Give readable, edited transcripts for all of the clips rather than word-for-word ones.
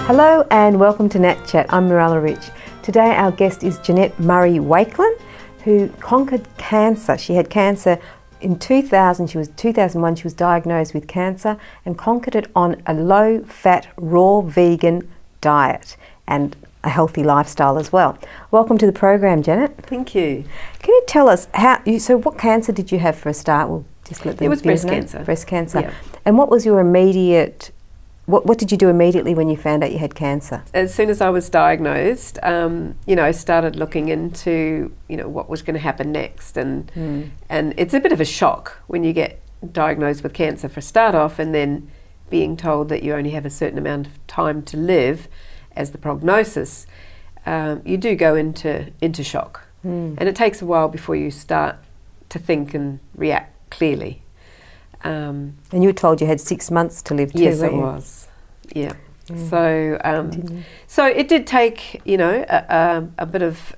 Hello and welcome to Nat Chat. I'm Mirella Rich. Today our guest is Janette Murray-Wakelin, who conquered cancer. She had cancer in 2001 she was diagnosed with cancer and conquered it on a low-fat, raw vegan diet and a healthy lifestyle as well. Welcome to the program, Janet. Thank you. Can you tell us what cancer did you have for a start? We'll just let them It was breast cancer. Breast cancer. Yeah. And what was your immediate... What did you do immediately when you found out you had cancer? As soon as I was diagnosed, started looking into, what was going to happen next. And it's a bit of a shock when you get diagnosed with cancer for a start off and then being told that you only have a certain amount of time to live as the prognosis. You do go into shock. And it takes a while before you start to think and react clearly. And you were told you had 6 months to live too, yes, weren't it you? was. Yeah. So it did take, a bit of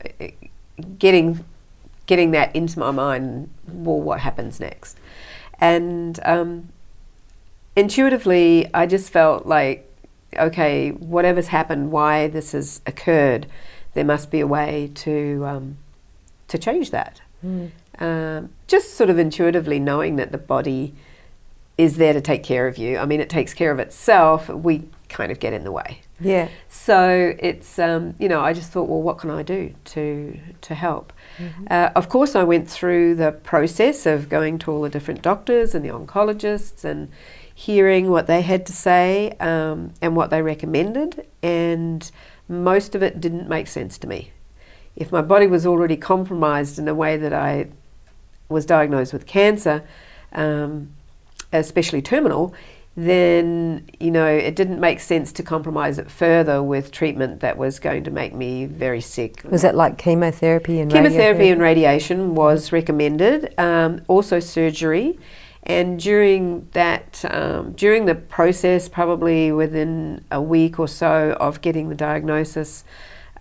getting that into my mind. Well, what happens next? And intuitively, I just felt like, okay, whatever's happened, why this has occurred, there must be a way to change that. Just sort of intuitively knowing that the body is there to take care of you. I mean, it takes care of itself. We kind of get in the way. Yeah. So it's, I just thought, well, what can I do to help? Of course, I went through the process of going to all the different doctors and the oncologists and hearing what they had to say and what they recommended. And most of it didn't make sense to me. If my body was already compromised in a way that I was diagnosed with cancer, especially terminal, then, it didn't make sense to compromise it further with treatment that was going to make me very sick. Was that like chemotherapy and Chemotherapy and radiation was recommended, also surgery. And during that, during the process, probably within a week or so of getting the diagnosis,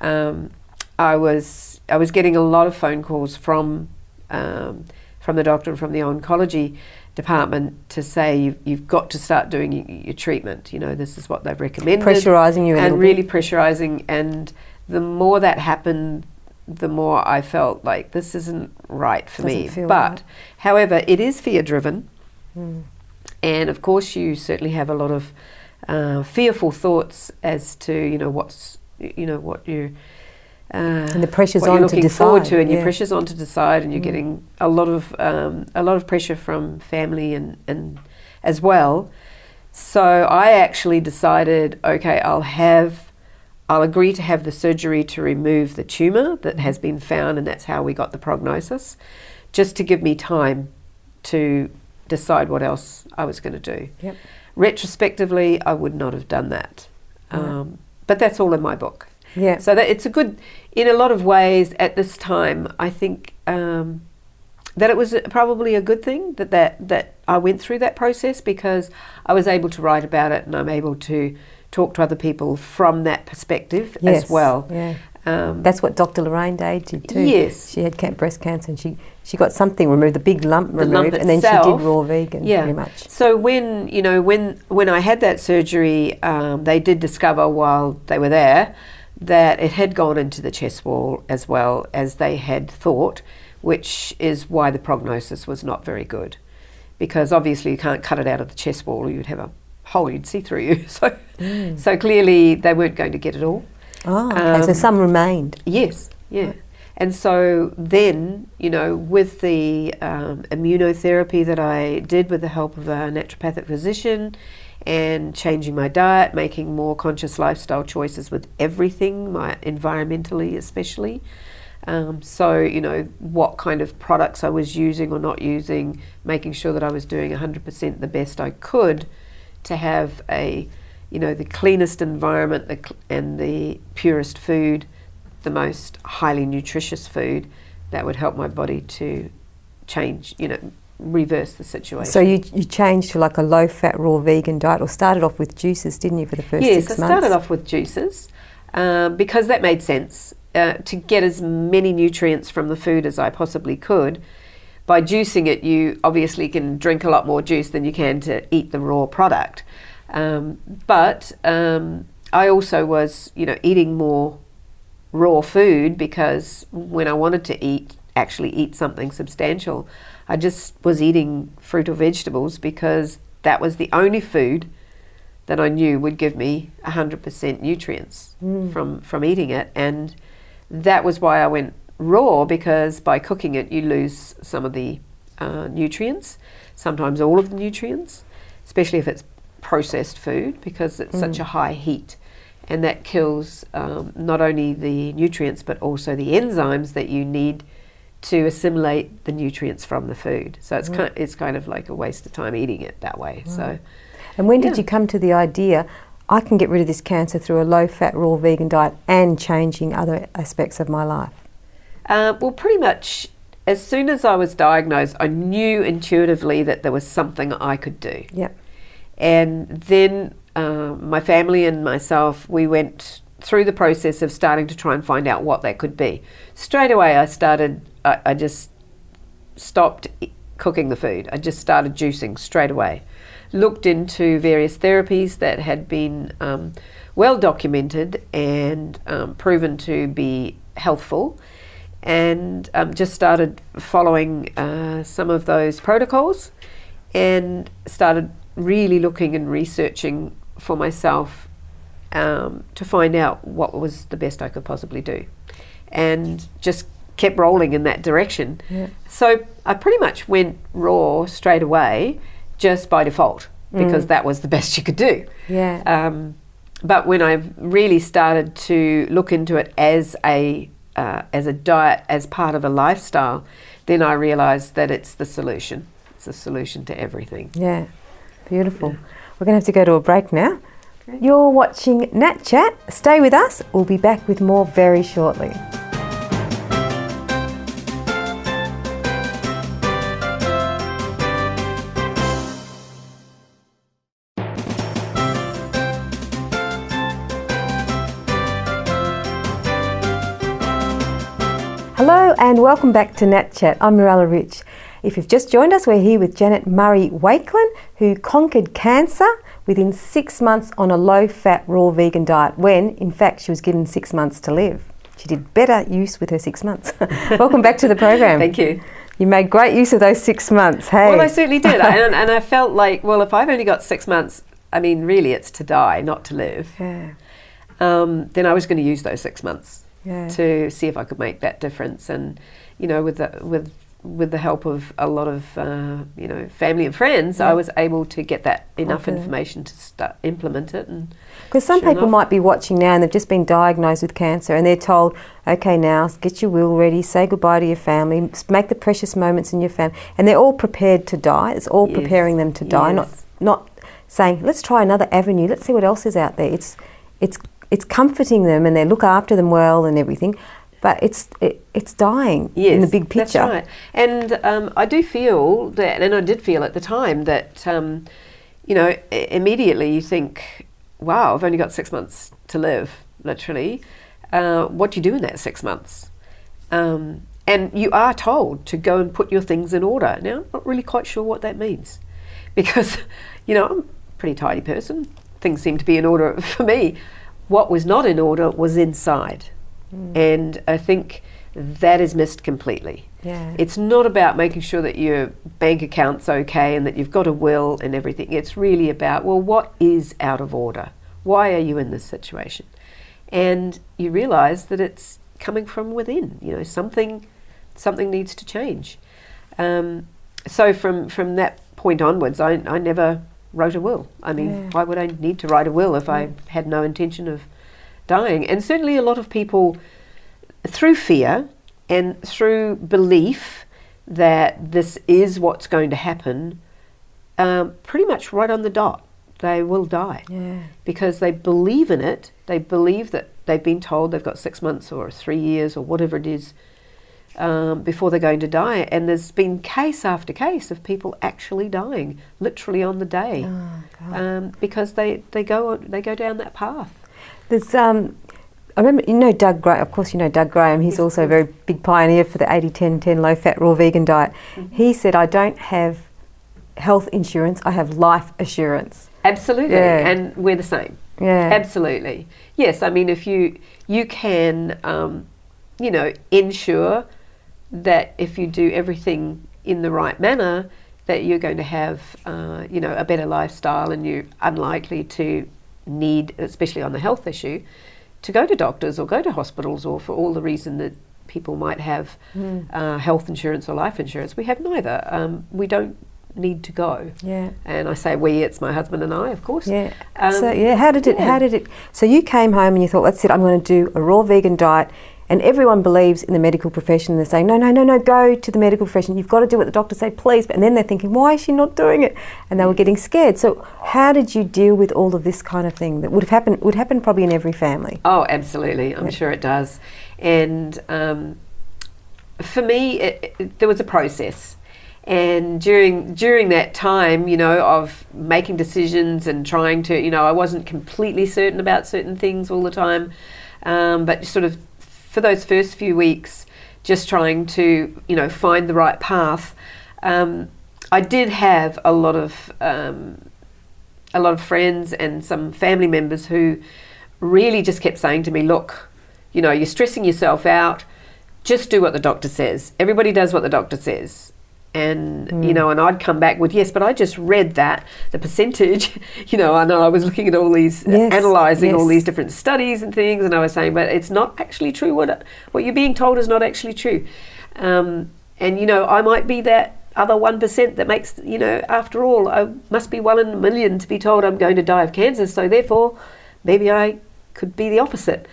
I was getting a lot of phone calls from the doctor and from the oncology department to say you've got to start doing your treatment. This is what they've recommended. Pressurising you a and little really bit. pressurising. And the more that happened, the more I felt like this isn't right for me. Feel but right. however, it is fear driven, and of course you certainly have a lot of fearful thoughts as to what you. And the pressure's what on you're to looking decide. forward to, and yeah. your pressure's on to decide, and you're getting a lot of pressure from family and as well. So I actually decided, okay, I'll agree to have the surgery to remove the tumour that has been found, and that's how we got the prognosis, just to give me time to decide what else I was going to do. Yep. Retrospectively, I would not have done that, but that's all in my book. Yeah. So that it's a good, in a lot of ways at this time, I think that it was probably a good thing that I went through that process, because I was able to write about it and I'm able to talk to other people from that perspective as well. Yeah. That's what Dr. Lorraine Day did too. Yes. She had breast cancer and she got something removed, the big lump removed, lump and then she itself, did raw vegan pretty much. So when I had that surgery, they did discover while they were there that it had gone into the chest wall as well as they had thought, which is why the prognosis was not very good, because obviously you can't cut it out of the chest wall or you'd have a hole you'd see through you. So clearly they weren't going to get it all. Oh, okay. So some remained. Yes, yeah. Right. And so then, with the immunotherapy that I did with the help of a naturopathic physician and changing my diet, making more conscious lifestyle choices with everything, environmentally especially. So, what kind of products I was using or not using, making sure that I was doing 100% the best I could to have the cleanest environment and the purest food, the most highly nutritious food that would help my body to change, reverse the situation. So you changed to like a low-fat raw vegan diet, or started off with juices, didn't you, for the first 6 months? Yes, I started off with juices because that made sense, to get as many nutrients from the food as I possibly could. By juicing it, you obviously can drink a lot more juice than you can to eat the raw product. But I also was, eating more raw food, because when I wanted to actually eat something substantial, I just was eating fruit or vegetables, because that was the only food that I knew would give me 100% nutrients from eating it. And that was why I went raw, because by cooking it you lose some of the nutrients, sometimes all of the nutrients, especially if it's processed food, because it's such a high heat, and that kills not only the nutrients but also the enzymes that you need to assimilate the nutrients from the food. So it's kind of like a waste of time eating it that way. So, and when did you come to the idea, I can get rid of this cancer through a low-fat, raw vegan diet and changing other aspects of my life? Well, pretty much as soon as I was diagnosed, I knew intuitively that there was something I could do. Yep. And then my family and myself, we went through the process of starting to try and find out what that could be. Straight away I just stopped cooking the food. I just started juicing straight away. Looked into various therapies that had been well documented and proven to be healthful, and just started following some of those protocols, and started really looking and researching for myself to find out what was the best I could possibly do, and just kept rolling in that direction. So I pretty much went raw straight away, just by default, because that was the best you could do. But when I really started to look into it as a diet, as part of a lifestyle, then I realised that it's the solution. It's the solution to everything. Yeah, beautiful. We're going to have to go to a break now. Okay. You're watching Nat Chat. Stay with us. We'll be back with more very shortly. Hello and welcome back to Nat Chat. I'm Mirella Rich. If you've just joined us, we're here with Janette Murray-Wakelin, who conquered cancer within 6 months on a low-fat, raw vegan diet when, in fact, she was given 6 months to live. She did better use with her 6 months. Welcome back to the program. Thank you. You made great use of those 6 months, hey? Well, I certainly did. and I felt like, well, if I've only got 6 months, I mean, really it's to die, not to live. Yeah. Then I was going to use those 6 months. Yeah. To see if I could make that difference, and with the help of a lot of family and friends, I was able to get that enough information to implement it. And because some people might be watching now and they've just been diagnosed with cancer, and they're told, okay, now get your will ready, say goodbye to your family, make the precious moments in your family, and they're all prepared to die. It's all preparing them to die, not saying, let's try another avenue, let's see what else is out there. It's comforting them, and they look after them well and everything, but it's dying in the big picture. That's right. And I do feel that, and I did feel at the time that, immediately you think, wow, I've only got 6 months to live, literally. What do you do in that 6 months? And you are told to go and put your things in order. Now, I'm not really quite sure what that means, because, I'm a pretty tidy person. Things seem to be in order for me. What was not in order was inside. And I think that is missed completely. Yeah. It's not about making sure that your bank account's okay and that you've got a will and everything. It's really about, well, what is out of order? Why are you in this situation? And you realise that it's coming from within. Something needs to change. So from that point onwards, I never wrote a will. I mean, why would I need to write a will if I had no intention of dying? And certainly a lot of people, through fear and through belief that this is what's going to happen, pretty much right on the dot, they will die. Because they believe in it. They believe that they've been told they've got 6 months or 3 years or whatever it is before they're going to die, and there's been case after case of people actually dying literally on the day, because they go down that path. There's I remember, Doug Graham, of course Doug Graham, he's also a very big pioneer for the 80-10-10 low-fat raw vegan diet. He said, I don't have health insurance, I have life assurance. Absolutely, and we're the same. Yeah, absolutely. Yes, I mean, if you can, you know, ensure that if you do everything in the right manner, that you're going to have, you know, a better lifestyle, and you're unlikely to need, especially on the health issue, to go to doctors or go to hospitals, or for all the reason that people might have health insurance or life insurance. We have neither. We don't need to go. Yeah. And I say we, it's my husband and I, of course. Yeah. So how did it? So you came home and you thought, that's it, I'm going to do a raw vegan diet. And everyone believes in the medical profession. They're saying, no, go to the medical profession. You've got to do what the doctors say, please. And then they're thinking, why is she not doing it? And they were getting scared. So how did you deal with all of this kind of thing that would happen probably in every family? Oh, absolutely. I'm sure it does. And for me, there was a process. And during that time, you know, of making decisions and trying to, you know, I wasn't completely certain about certain things all the time, but sort of for those first few weeks, just trying to, you know, find the right path. I did have a lot of friends and some family members who really just kept saying to me, look, you know, you're stressing yourself out, just do what the doctor says. Everybody does what the doctor says. And, you know, and I'd come back with, yes, but I just read that, the percentage, you know, I know I was looking at all these, analysing all these different studies and things, and I was saying, but it's not actually true. What you're being told is not actually true. And, you know, I might be that other 1% that makes, you know, after all, I must be 1 in a million to be told I'm going to die of cancer, so therefore maybe I could be the opposite.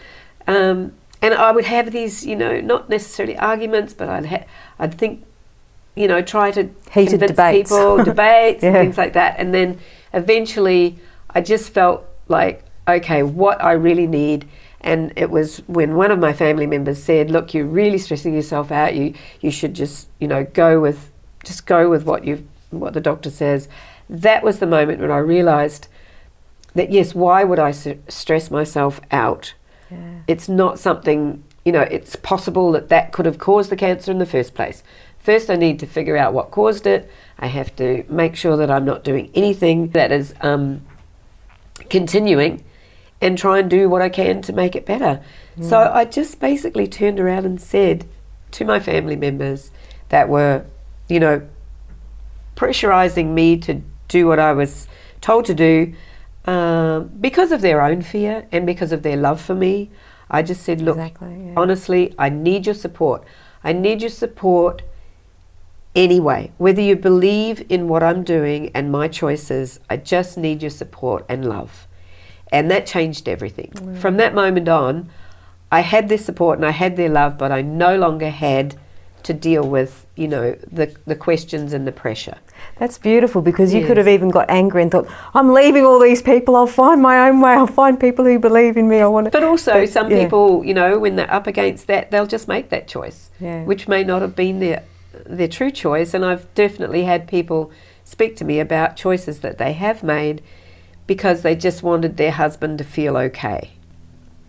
And I would have these, you know, not necessarily arguments, but I'd think, you know, try to Heated convince debates. people, debates and things like that. And then eventually I just felt like, okay, what I really need, and it was when one of my family members said, look, you're really stressing yourself out, you should just, you know, go with what the doctor says. That was the moment when I realised that, yes, why would I stress myself out? Yeah. It's not something, you know, it's possible that could have caused the cancer in the first place. First, I need to figure out what caused it. I have to make sure that I'm not doing anything that is continuing, and try and do what I can to make it better. So I just basically turned around and said to my family members that were, you know, pressurizing me to do what I was told to do, because of their own fear and because of their love for me, I just said, look, honestly, I need your support. I need your support anyway. Whether you believe in what I'm doing and my choices, I just need your support and love. And that changed everything. From that moment on, I had their support and I had their love, but I no longer had to deal with, you know, the questions and the pressure. That's beautiful, because you could have even got angry and thought, I'm leaving all these people, I'll find my own way, I'll find people who believe in me. But also some people, you know, when they're up against that, they'll just make that choice, which may not have been their true choice. And I've definitely had people speak to me about choices that they have made because they just wanted their husband to feel okay.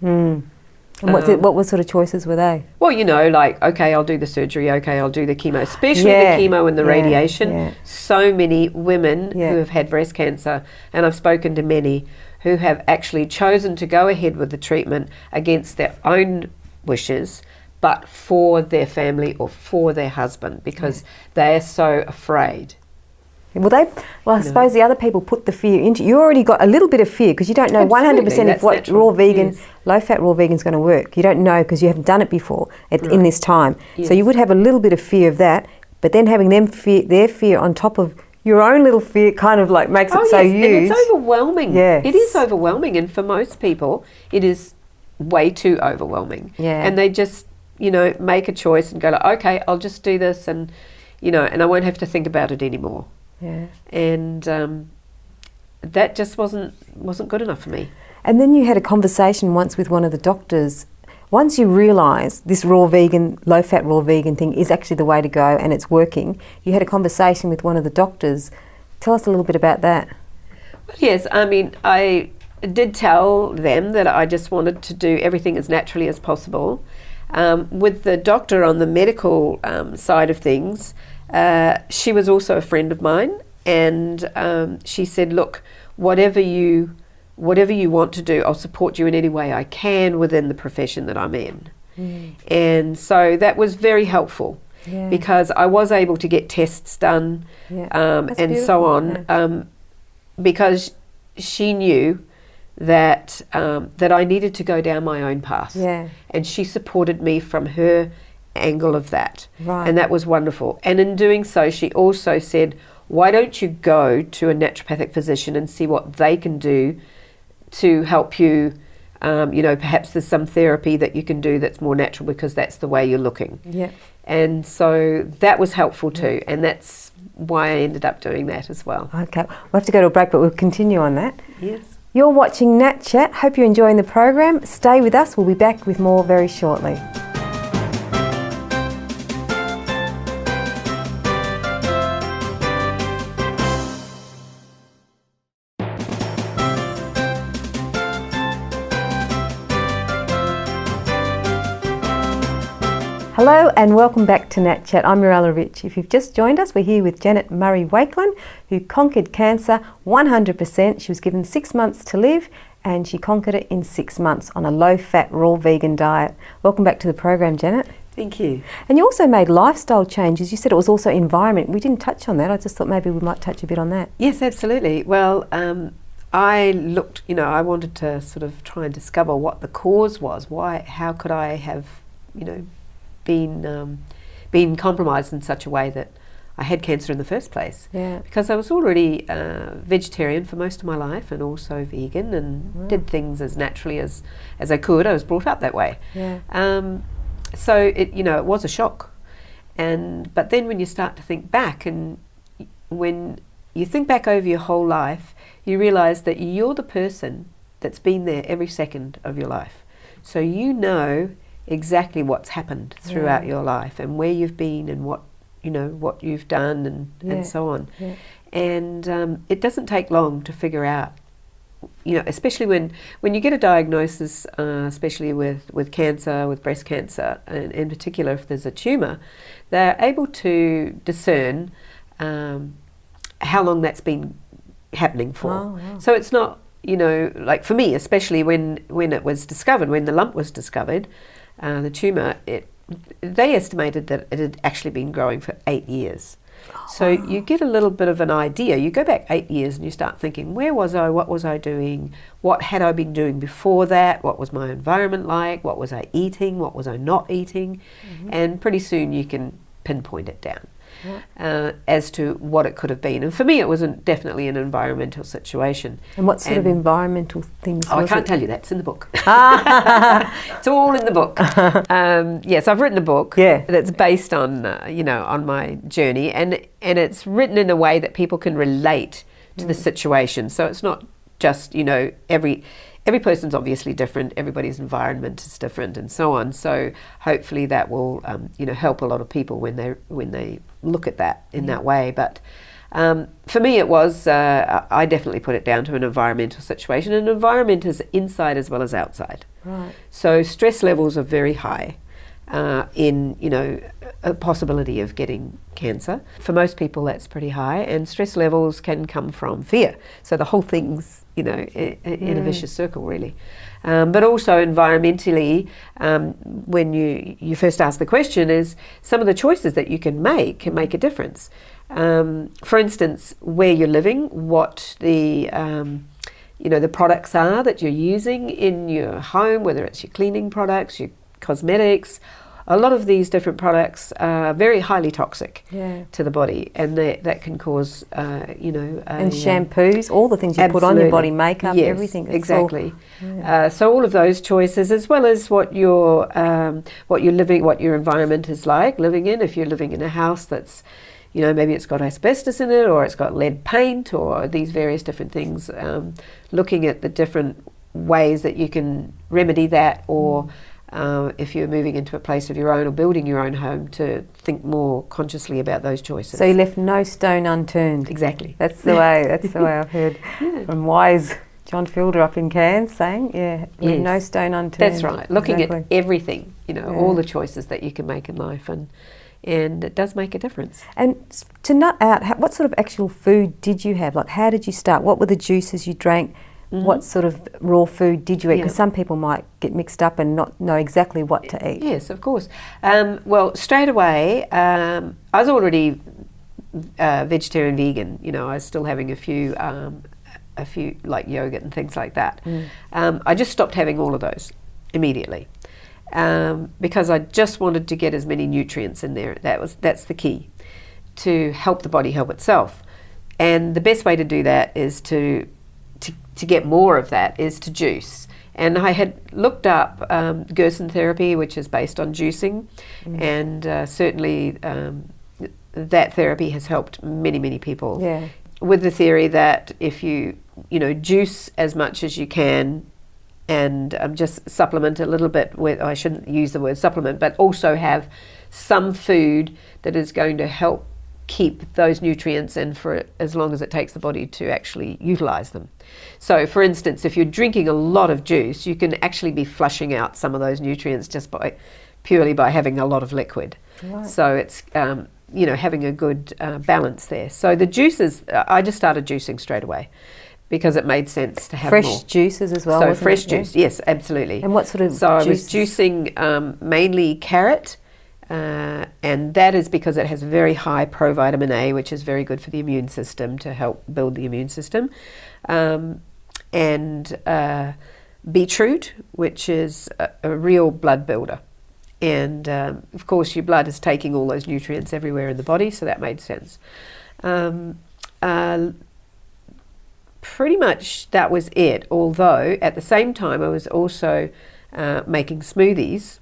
And what sort of choices were they? Well, you know, like, okay, I'll do the surgery, okay, I'll do the chemo, especially the chemo and the radiation. So many women who have had breast cancer, and I've spoken to many who have actually chosen to go ahead with the treatment against their own wishes, but for their family or for their husband, because they are so afraid. Well, I suppose the other people put the fear into you. Already got a little bit of fear because you don't know 100% if what raw vegan, low-fat raw vegan is going to work. You don't know because you haven't done it before in this time. So you would have a little bit of fear of that, but then having their fear on top of your own little fear kind of like makes it so huge. And it's overwhelming. It is overwhelming, and for most people it is way too overwhelming. And they just, you know, make a choice and go like, okay, I'll just do this, and, you know, and I won't have to think about it anymore. And that just wasn't good enough for me. And then you had a conversation once with one of the doctors. Once you realised this raw vegan, low-fat raw vegan thing is actually the way to go and it's working, you had a conversation with one of the doctors. Tell us a little bit about that. Well, yes, I mean, I did tell them that I just wanted to do everything as naturally as possible. With the doctor on the medical side of things, she was also a friend of mine, and she said, look, whatever you want to do, I'll support you in any way I can within the profession that I'm in. And so that was very helpful, because I was able to get tests done, and so on, because she knew that that I needed to go down my own path, and she supported me from her angle of that, and that was wonderful. And in doing so, she also said, why don't you go to a naturopathic physician and see what they can do to help you, you know, perhaps there's some therapy that you can do that's more natural, because that's the way you're looking. And so that was helpful too, and that's why I ended up doing that as well. Okay, we'll have to go to a break, but we'll continue on that. Yes. You're watching Nat Chat. Hope you're enjoying the program. Stay with us. We'll be back with more very shortly. Hello and welcome back to Nat Chat. I'm Mirella Rich. If you've just joined us, we're here with Janette Murray-Wakelin, who conquered cancer 100%. She was given 6 months to live, and she conquered it in 6 months on a low-fat, raw vegan diet. Welcome back to the program, Janette. Thank you. And you also made lifestyle changes. You said it was also environment. We didn't touch on that. I just thought maybe we might touch a bit on that. Yes, absolutely. Well, I looked, you know, I wanted to sort of try and discover what the cause was. Why? How could I have, you know, been compromised in such a way that I had cancer in the first place? Because I was already vegetarian for most of my life, and also vegan, and did things as naturally as I could. I was brought up that way. So it, you know, it was a shock. But then when you start to think back, and when you think back over your whole life, you realise that you're the person that's been there every second of your life. So you know exactly what's happened throughout your life, and where you've been, and what, you know, what you've done, and so on. And it doesn't take long to figure out, you know, especially when you get a diagnosis, especially with cancer, with breast cancer, and in particular if there's a tumour, they're able to discern how long that's been happening for. So it's not, you know, like for me, especially when it was discovered, when the lump was discovered, the tumour, they estimated that it had actually been growing for 8 years. So you get a little bit of an idea. You go back 8 years and you start thinking, where was I? What was I doing? What had I been doing before that? What was my environment like? What was I eating? What was I not eating? And pretty soon you can pinpoint it down as to what it could have been. And for me, it was definitely an environmental situation. And what sort of environmental things was it? I can't tell you. That's in the book. It's all in the book. Yes, I've written a book that's based on, you know, on my journey, and it's written in a way that people can relate to the situation. So it's not just, you know, every person's obviously different, everybody's environment is different, and so on. So hopefully that will, you know, help a lot of people when they look at that in that way. But for me, it was, I definitely put it down to an environmental situation. And environment is inside as well as outside. So stress levels are very high in, you know, a possibility of getting cancer. For most people, that's pretty high, and stress levels can come from fear. So the whole thing's, you know, in a vicious circle, really. But also environmentally, when you first ask the question, is some of the choices that you can make a difference. For instance, where you're living, what the you know, the products are that you're using in your home, whether it's your cleaning products, your cosmetics. A lot of these different products are very highly toxic to the body, and that can cause, you know... and shampoos, all the things you put on your body, makeup, everything. Exactly. So all of those choices, as well as what your environment is like living in. If you're living in a house that's, you know, maybe it's got asbestos in it, or it's got lead paint, or these various different things, looking at the different ways that you can remedy that, or... if you're moving into a place of your own or building your own home, to think more consciously about those choices. So you left no stone unturned. Exactly. That's the way. That's the way I've heard from wise John Fielder up in Cairns saying, leave no stone unturned. That's right. Looking at everything, you know, all the choices that you can make in life, and and it does make a difference. And to nut out, what sort of actual food did you have? Like, how did you start? What were the juices you drank? What sort of raw food did you eat? Because some people might get mixed up and not know exactly what to eat. Yes, of course. Well, straight away, I was already vegetarian, vegan. You know, I was still having a few like yogurt and things like that. I just stopped having all of those immediately because I just wanted to get as many nutrients in there. That's the key, to help the body help itself. And the best way to do that is to get more of that is to juice. And I had looked up Gerson therapy, which is based on juicing, and certainly that therapy has helped many people. Yeah. With the theory that if you juice as much as you can, and just supplement a little bit with, I shouldn't use the word supplement, but also have some food that is going to help keep those nutrients in for as long as it takes the body to actually utilize them. So for instance, if you're drinking a lot of juice, you can actually be flushing out some of those nutrients just purely by having a lot of liquid. Right. So it's having a good balance there. So the juices, I just started juicing straight away because it made sense to have fresh more. Juices as well. So wasn't fresh it? juice, yes, absolutely. And what sort of So juice? I was juicing mainly carrot, and that is because it has very high provitamin A, which is very good for the immune system, to help build the immune system, and beetroot, which is a real blood builder. And of course your blood is taking all those nutrients everywhere in the body, so that made sense. Pretty much that was it, although at the same time I was also making smoothies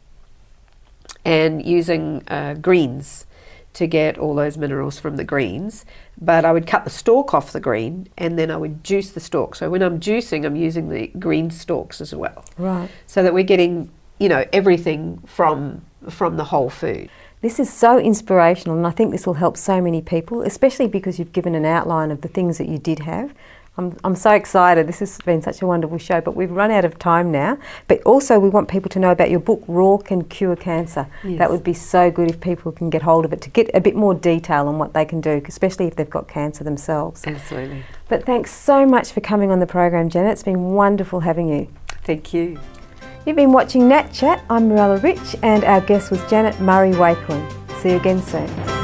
and using greens to get all those minerals from the greens. But I would cut the stalk off the green and then I would juice the stalk. So when I'm juicing, I'm using the green stalks as well. Right. So that we're getting, everything from the whole food. This is so inspirational, and I think this will help so many people, especially because you've given an outline of the things that you did have. I'm so excited. This has been such a wonderful show, but we've run out of time now. But also we want people to know about your book, Raw Can Cure Cancer. Yes. That would be so good if people can get hold of it, to get a bit more detail on what they can do, especially if they've got cancer themselves. Absolutely. But thanks so much for coming on the program, Janet. It's been wonderful having you. Thank you. You've been watching Nat Chat. I'm Mirella Rich, and our guest was Janette Murray-Wakelin. See you again soon.